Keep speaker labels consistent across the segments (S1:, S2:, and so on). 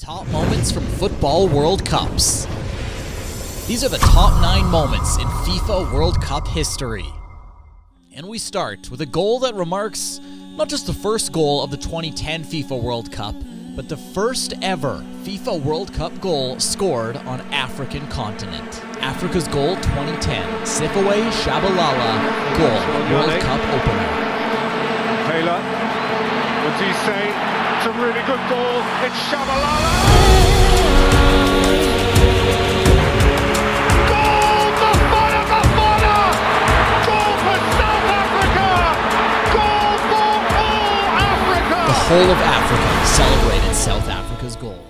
S1: Top moments from Football World Cups. These are the top 9 moments in FIFA World Cup history. And we start with a goal that remarks not just the first goal of the 2010 FIFA World Cup, but the first ever FIFA World Cup goal scored on African continent. Africa's Goal 2010, Siphwe Tshabalala goal, World Cup opener.
S2: Taylor, what's he say? It's a really good goal, it's Tshabalala! Goal, Bafana! Goal for South Africa! Goal for all Africa!
S1: The whole of Africa celebrated South Africa's goal.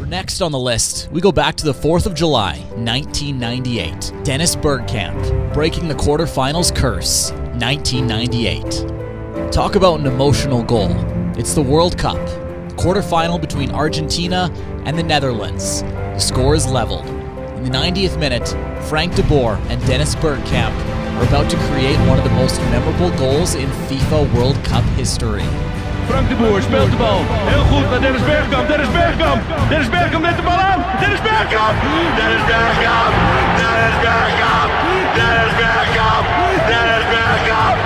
S1: Next on the list, we go back to the 4th of July, 1998. Dennis Bergkamp breaking the quarterfinals curse, 1998. Talk about an emotional goal. It's the World Cup. Quarterfinal between Argentina and the Netherlands. The score is leveled. In the 90th minute, Frank de Boer and Dennis Bergkamp are about to create one of the most memorable goals in FIFA World Cup history.
S3: Frank de Boer speelt de bal. Heel goed naar Dennis Bergkamp. Dennis Bergkamp met de bal aan. Dennis Bergkamp! Dennis Bergkamp! Dennis Bergkamp! Dennis Bergkamp! Dennis Bergkamp!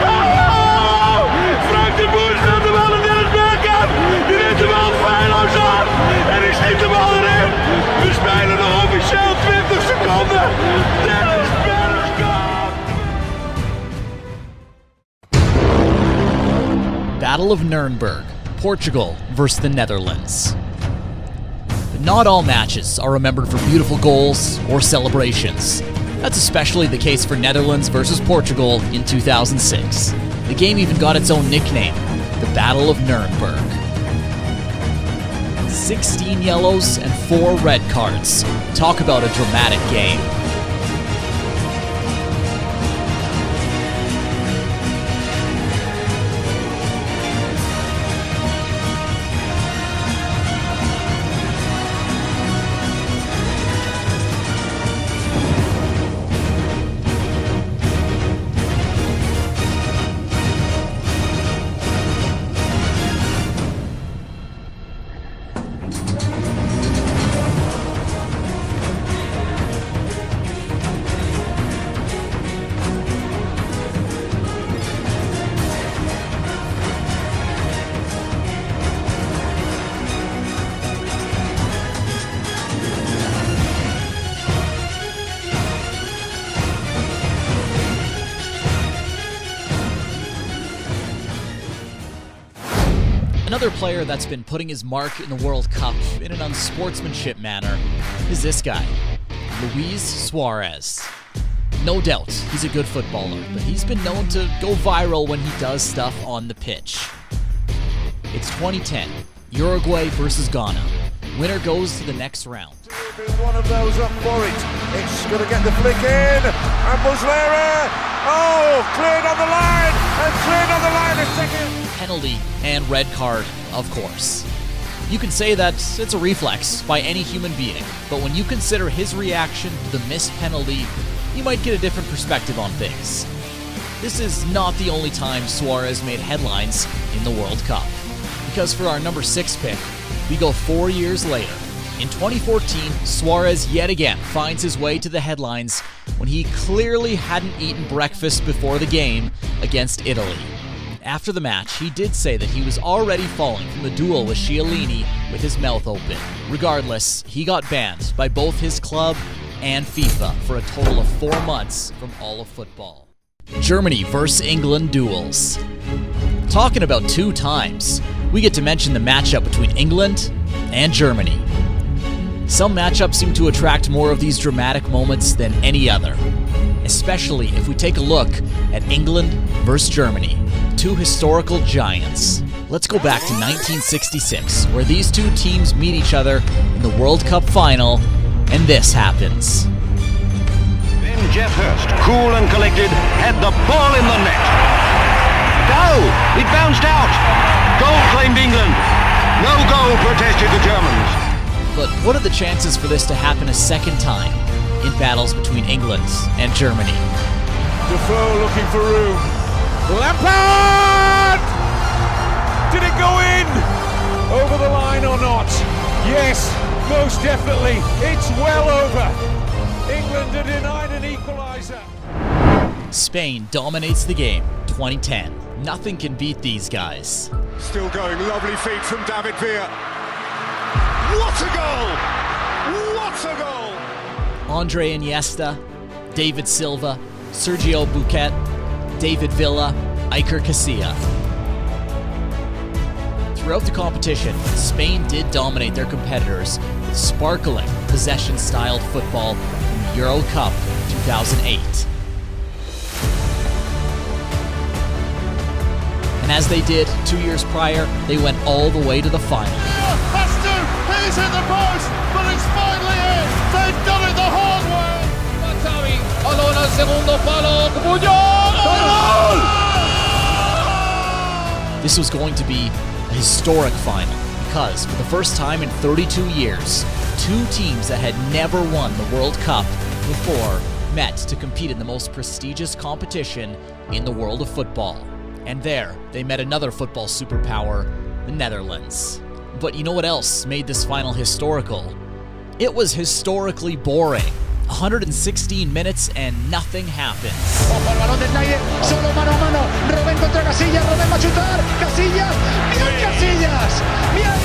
S3: Oh! Frank de Boer speelt de bal aan Dennis Bergkamp. Die neemt de bal feilloos aan. En hij schiet de bal erin. We spelen nog officieel 20 seconden. Dennis Bergkamp!
S1: Battle of Nurenberg, Portugal versus the Netherlands. But not all matches are remembered for beautiful goals or celebrations. That's especially the case for Netherlands versus Portugal in 2006. The game even got its own nickname, the Battle of Nurenberg. 16 yellows and 4 red cards. Talk about a dramatic game. Another player that's been putting his mark in the World Cup in an unsportsmanship manner is this guy, Luiz Suarez. No doubt, he's a good footballer, but he's been known to go viral when he does stuff on the pitch. It's 2010, Uruguay versus Ghana. Winner goes to the next round.
S4: One of those up for it. It's going to get the flick in, and Muslera, cleared on the line, and cleared on the line a second.
S1: Penalty and red card, of course. You can say that it's a reflex by any human being, but when you consider his reaction to the missed penalty, you might get a different perspective on things. This is not the only time Suarez made headlines in the World Cup, because for our number 6 pick, we go 4 years later. In 2014, Suarez yet again finds his way to the headlines when he clearly hadn't eaten breakfast before the game against Italy. After the match, he did say that he was already falling from the duel with Chiellini with his mouth open. Regardless, he got banned by both his club and FIFA for a total of 4 months from all of football. Germany versus England duels. Talking about 2 times, we get to mention the matchup between England and Germany. Some matchups seem to attract more of these dramatic moments than any other, especially if we take a look at England versus Germany, 2 historical giants. Let's go back to 1966, where these 2 teams meet each other in the World Cup final, and this happens.
S5: Then Jeff Hurst, cool and collected, had the ball in the net. No! It bounced out! Goal claimed England. No goal protested the Germans.
S1: But what are the chances for this to happen a second time in battles between England and Germany?
S4: Defoe looking for room. Lampard! Did it go in? Over the line or not? Yes, most definitely. It's well over. England are denied an equaliser.
S1: Spain dominates the game, 2010. Nothing can beat these guys.
S2: Still going, lovely feet from David Villa. What a goal! What a goal!
S1: Andre Iniesta, David Silva, Sergio Busquets, David Villa, Iker Casillas. Throughout the competition, Spain did dominate their competitors with sparkling, possession-styled football in the Euro Cup 2008. And as they did 2 years prior, they went all the way to the final.
S3: Has to! He's hit the post, but it's finally in! They've done it the hard way! Matavi, balón al segundo palo,
S1: This was going to be a historic final because for the first time in 32 years, two teams that had never won the World Cup before met to compete in the most prestigious competition in the world of football. And there, they met another football superpower, the Netherlands. But you know what else made this final historical? It was historically boring. 116 minutes and nothing happens.
S3: Ojo al balón del Naye, solo mano a mano. Robben contra Casillas, Robben va a chutar. Casillas, bien Casillas. Bien.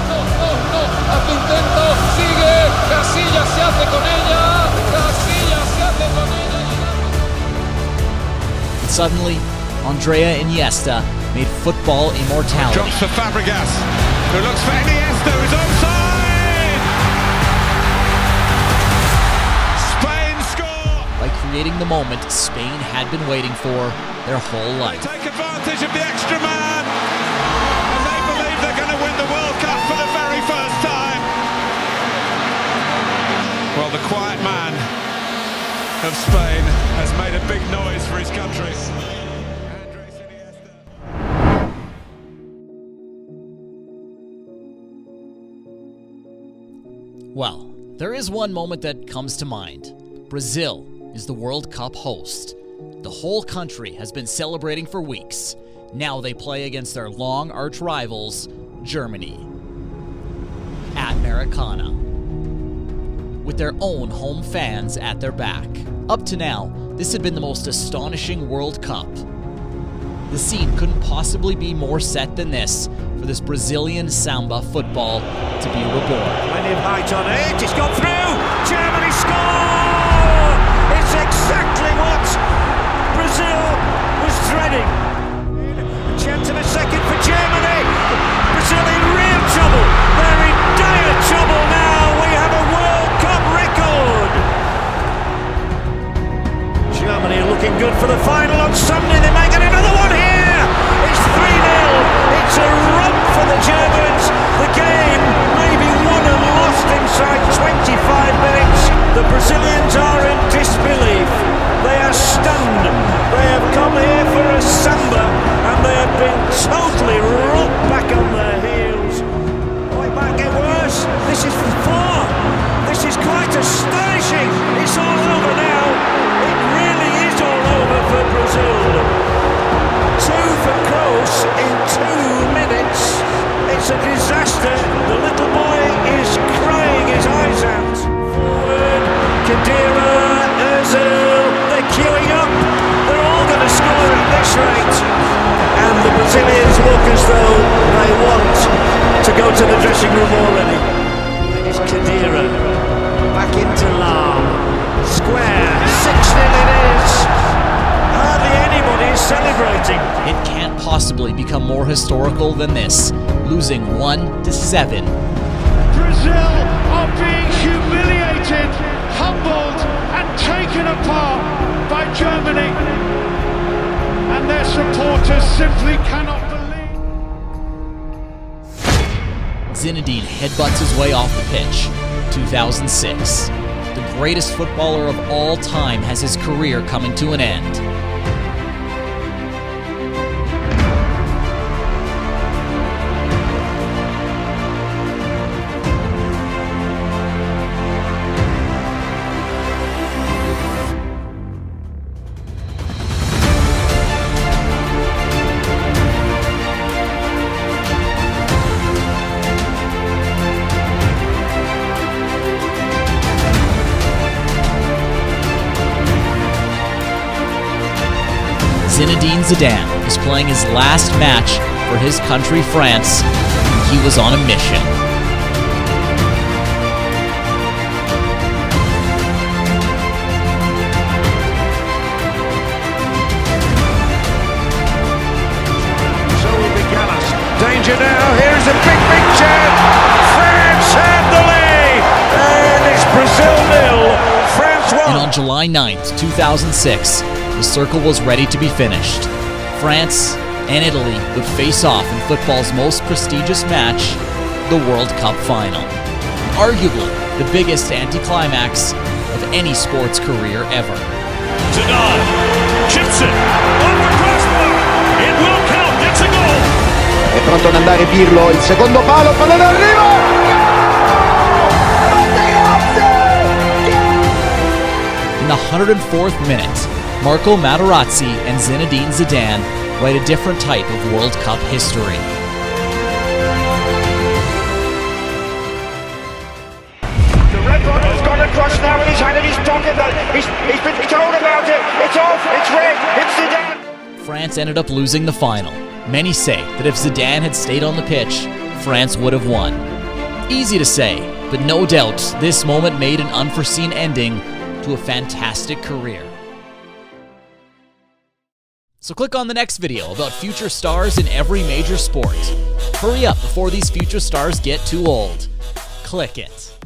S3: No, hace intento, sigue. Casillas se hace con ella. Casillas se hace con ella.
S1: Suddenly, Andrea Iniesta made football immortality.
S2: Drops for Fabregas, who looks for Iniesta, who's offside!
S1: By creating the moment Spain had been waiting for their whole life.
S2: They take advantage of the extra man, and they believe they're going to win the World Cup for the very first time. Well, the quiet man of Spain has made a big noise for his country.
S1: Well, there is one moment that comes to mind. Brazil is the World Cup host. The whole country has been celebrating for weeks. Now they play against their long arch rivals, Germany, at Maracana, with their own home fans at their back. Up to now, this had been the most astonishing World Cup. The scene couldn't possibly be more set than this for this Brazilian samba football to be reborn.
S4: Plenty of height on it, it's gone through! Germany score! It's exactly what Brazil was dreading. A chance of a second for Germany. Brazil in real trouble. They're in dire trouble now. We have a World Cup record. Germany looking good for the final on Sunday. They might get another one here. It's 3-0. It's a run for the Germans. The game may be won and lost inside 25 minutes. The Brazilians are in disbelief. They are stunned. They have come here for a samba and they have been totally rocked back on their heels. Oh, it might get worse. This is far. This is quite astonishing. It's all over now. It really is all over for Brazil. 2 for Kroos in 2 minutes. It's a disaster. The little boy is crying his eyes out. Forward, Khedira, Özil, they're queuing up. They're all going to score at this rate. And the Brazilians look as though they want to go to the dressing room already. It is Khedira, back into Lam. Square, 6-0 it is. Hardly anybody is celebrating.
S1: It can't possibly become more historical than this, losing 1-7.
S3: Brazil are being humiliated, humbled, and taken apart by Germany. And their supporters simply cannot believe.
S1: Zidane headbutts his way off the pitch. 2006. The greatest footballer of all time has his career coming to an end. Zinedine Zidane was playing his last match for his country, France, and he was on a mission.
S4: So will be Gallas. Danger now, here's a big chance! France have the lead! And it's Brazil 0, France 1!
S1: And on July 9th, 2006, the circle was ready to be finished. France and Italy would face off in football's most prestigious match, the World Cup final. Arguably the biggest anticlimax of any sports career ever.
S3: Zidane chips it over crossbar. It will count. It's a goal.
S6: È pronto ad andare Pirlo, il secondo palo, pallone arriva!
S1: In the 104th minute, Marco Materazzi and Zinedine Zidane write a different type of World Cup history.
S7: The red one has gone across now and he's had it in his pocket. He's been told about it. It's off, it's red, it's Zidane.
S1: France ended up losing the final. Many say that if Zidane had stayed on the pitch, France would have won. Easy to say, but no doubt this moment made an unforeseen ending to a fantastic career. So click on the next video about future stars in every major sport. Hurry up before these future stars get too old. Click it.